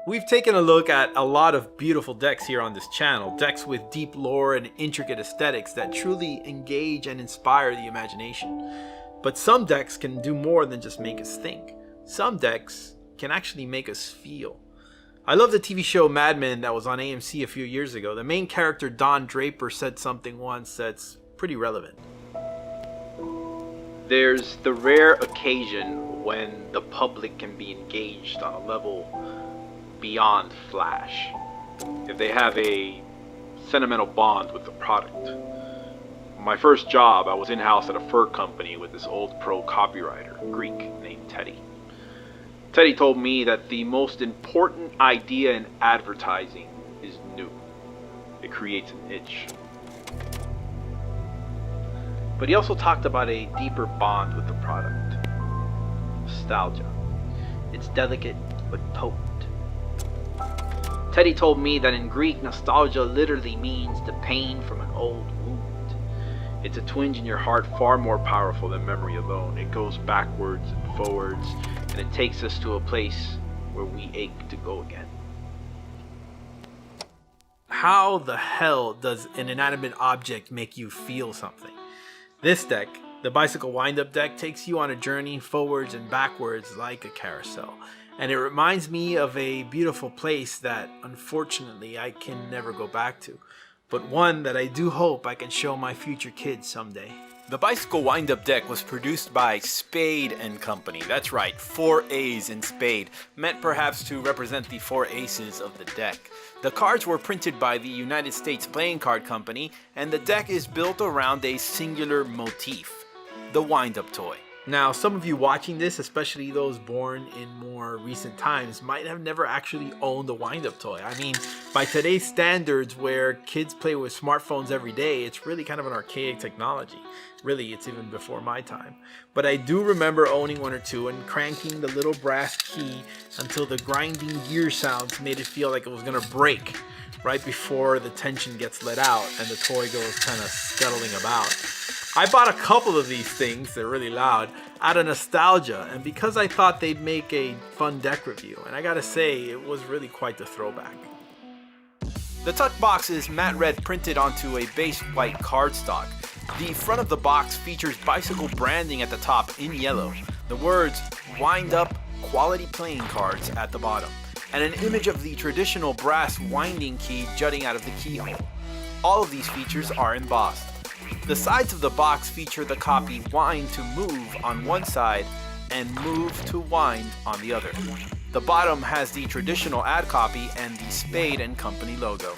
We've taken a look at a lot of beautiful decks here on this channel, decks with deep lore and intricate aesthetics that truly engage and inspire the imagination. But some decks can do more than just make us think. Some decks can actually make us feel. I love the TV show Mad Men that was on AMC a few years ago. The main character Don Draper said something once that's pretty relevant. There's the rare occasion when the public can be engaged on a level beyond flash, if they have a sentimental bond with the product. My first job, I was in-house at a fur company with this old pro copywriter, Greek, named Teddy. Teddy told me that the most important idea in advertising is new. It creates an itch. But he also talked about a deeper bond with the product. Nostalgia. It's delicate but potent. Teddy told me that in Greek, nostalgia literally means the pain from an old wound. It's a twinge in your heart far more powerful than memory alone. It goes backwards and forwards, and it takes us to a place where we ache to go again. How the hell does an inanimate object make you feel something? This deck, the Bicycle Wind-Up deck, takes you on a journey forwards and backwards like a carousel. And it reminds me of a beautiful place that, unfortunately, I can never go back to. But one that I do hope I can show my future kids someday. The Bicycle Wind-Up deck was produced by Spade & Company. That's right, 4 A's in Spade, meant perhaps to represent the 4 aces of the deck. The cards were printed by the United States Playing Card Company, and the deck is built around a singular motif, the wind-up toy. Now, some of you watching this, especially those born in more recent times, might have never actually owned a wind-up toy. I mean, by today's standards, where kids play with smartphones every day, it's really kind of an archaic technology. Really, it's even before my time. But I do remember owning one or two and cranking the little brass key until the grinding gear sounds made it feel like it was gonna break right before the tension gets let out and the toy goes kind of scuttling about. I bought a couple of these things, they're really loud, out of nostalgia, and because I thought they'd make a fun deck review, and I gotta say, it was really quite the throwback. The tuck box is matte red printed onto a base white cardstock. The front of the box features bicycle branding at the top in yellow, the words "Wind Up Quality Playing Cards" at the bottom, and an image of the traditional brass winding key jutting out of the keyhole. All of these features are embossed. The sides of the box feature the copy "Wind to Move" on one side and "Move to Wind" on the other. The bottom has the traditional ad copy and the Spade & Company logo.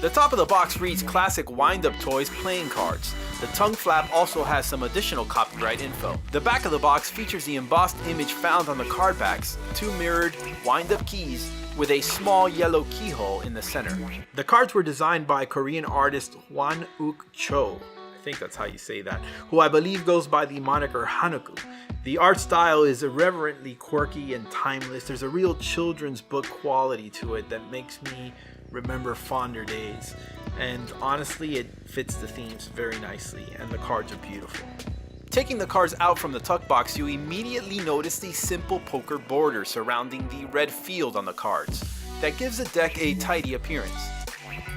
The top of the box reads "Classic Wind-Up Toys Playing Cards." The tongue flap also has some additional copyright info. The back of the box features the embossed image found on the card backs, 2 mirrored wind-up keys with a small yellow keyhole in the center. The cards were designed by Korean artist Hwan Uk Cho, I think that's how you say that, who I believe goes by the moniker Hanuku. The art style is irreverently quirky and timeless. There's a real children's book quality to it that makes me remember fonder days. And honestly, it fits the themes very nicely, and the cards are beautiful. Taking the cards out from the tuck box, you immediately notice the simple poker border surrounding the red field on the cards. That gives the deck a tidy appearance.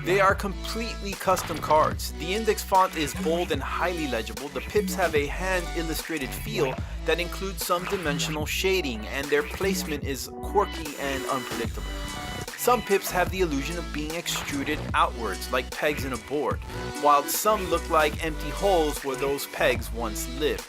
They are completely custom cards. The index font is bold and highly legible. The pips have a hand-illustrated feel that includes some dimensional shading, and their placement is quirky and unpredictable. Some pips have the illusion of being extruded outwards like pegs in a board, while some look like empty holes where those pegs once lived.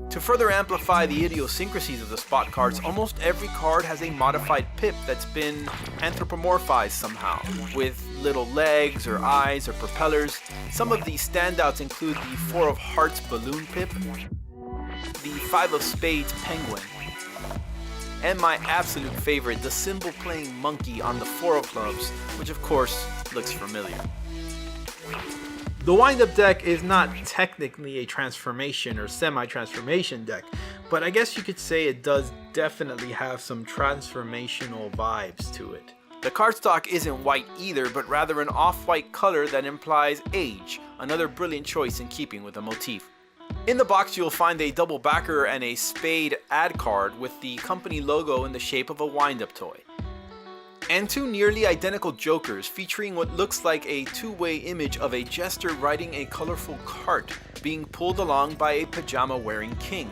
To further amplify the idiosyncrasies of the spot cards, almost every card has a modified pip that's been anthropomorphized somehow, with little legs or eyes or propellers. Some of these standouts include the 4 of Hearts balloon pip, the 5 of Spades penguin, and my absolute favorite, the symbol playing monkey on the 4 of clubs, which of course looks familiar. The wind-up deck is not technically a transformation or semi-transformation deck, but I guess you could say it does definitely have some transformational vibes to it. The cardstock isn't white either, but rather an off-white color that implies age, another brilliant choice in keeping with the motif. In the box you'll find a double backer and a Spade ad card with the company logo in the shape of a wind-up toy. and two nearly identical Jokers featuring what looks like a two-way image of a jester riding a colorful cart being pulled along by a pajama-wearing king.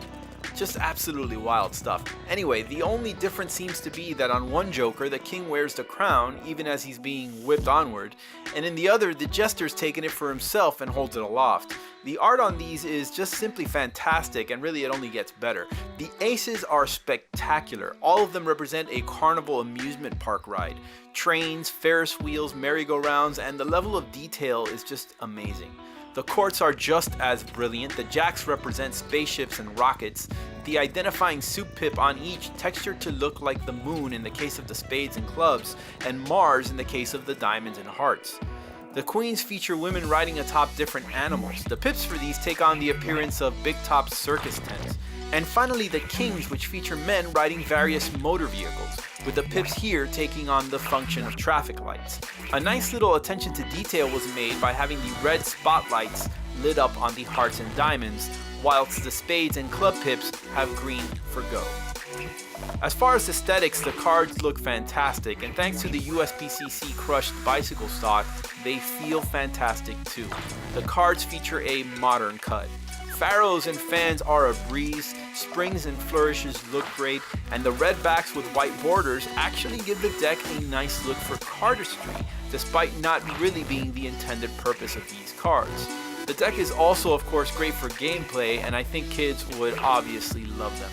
Just absolutely wild stuff. Anyway, the only difference seems to be that on one Joker, the king wears the crown even as he's being whipped onward, and in the other, the jester's taking it for himself and holds it aloft. The art on these is just simply fantastic, and really it only gets better. The aces are spectacular. All of them represent a carnival amusement park ride. Trains, Ferris wheels, merry-go-rounds, and the level of detail is just amazing. The courts are just as brilliant. The jacks represent spaceships and rockets. The identifying soup pip on each textured to look like the moon in the case of the spades and clubs, and Mars in the case of the diamonds and hearts. The queens feature women riding atop different animals. The pips for these take on the appearance of big top circus tents. And finally the kings, which feature men riding various motor vehicles, with the pips here taking on the function of traffic lights. A nice little attention to detail was made by having the red spotlights lit up on the hearts and diamonds, whilst the spades and club pips have green for go. As far as aesthetics, the cards look fantastic, and thanks to the USPCC crushed bicycle stock, they feel fantastic too. The cards feature a modern cut. Pharaohs and fans are a breeze, springs and flourishes look great, and the red backs with white borders actually give the deck a nice look for cardistry, despite not really being the intended purpose of these cards. The deck is also of course great for gameplay, and I think kids would obviously love them.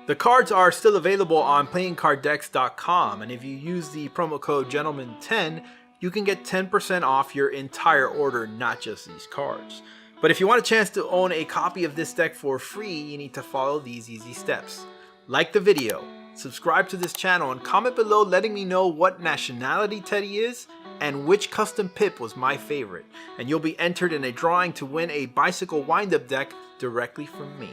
The cards are still available on playingcarddecks.com, and if you use the promo code GENTLEMAN10, you can get 10% off your entire order, not just these cards. But if you want a chance to own a copy of this deck for free, you need to follow these easy steps. Like the video, subscribe to this channel, and comment below letting me know what nationality Teddy is and which custom pip was my favorite. And you'll be entered in a drawing to win a bicycle wind-up deck directly from me.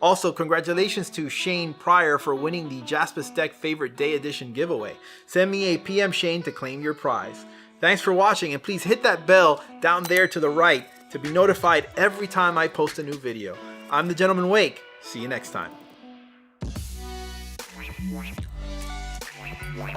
Also, congratulations to Shane Pryor for winning the Jaspis Deck Favorite Day Edition giveaway. Send me a PM Shane to claim your prize. Thanks for watching, and please hit that bell down there to the right to be notified every time I post a new video. I'm the Gentleman Wake. See you next time. Wow.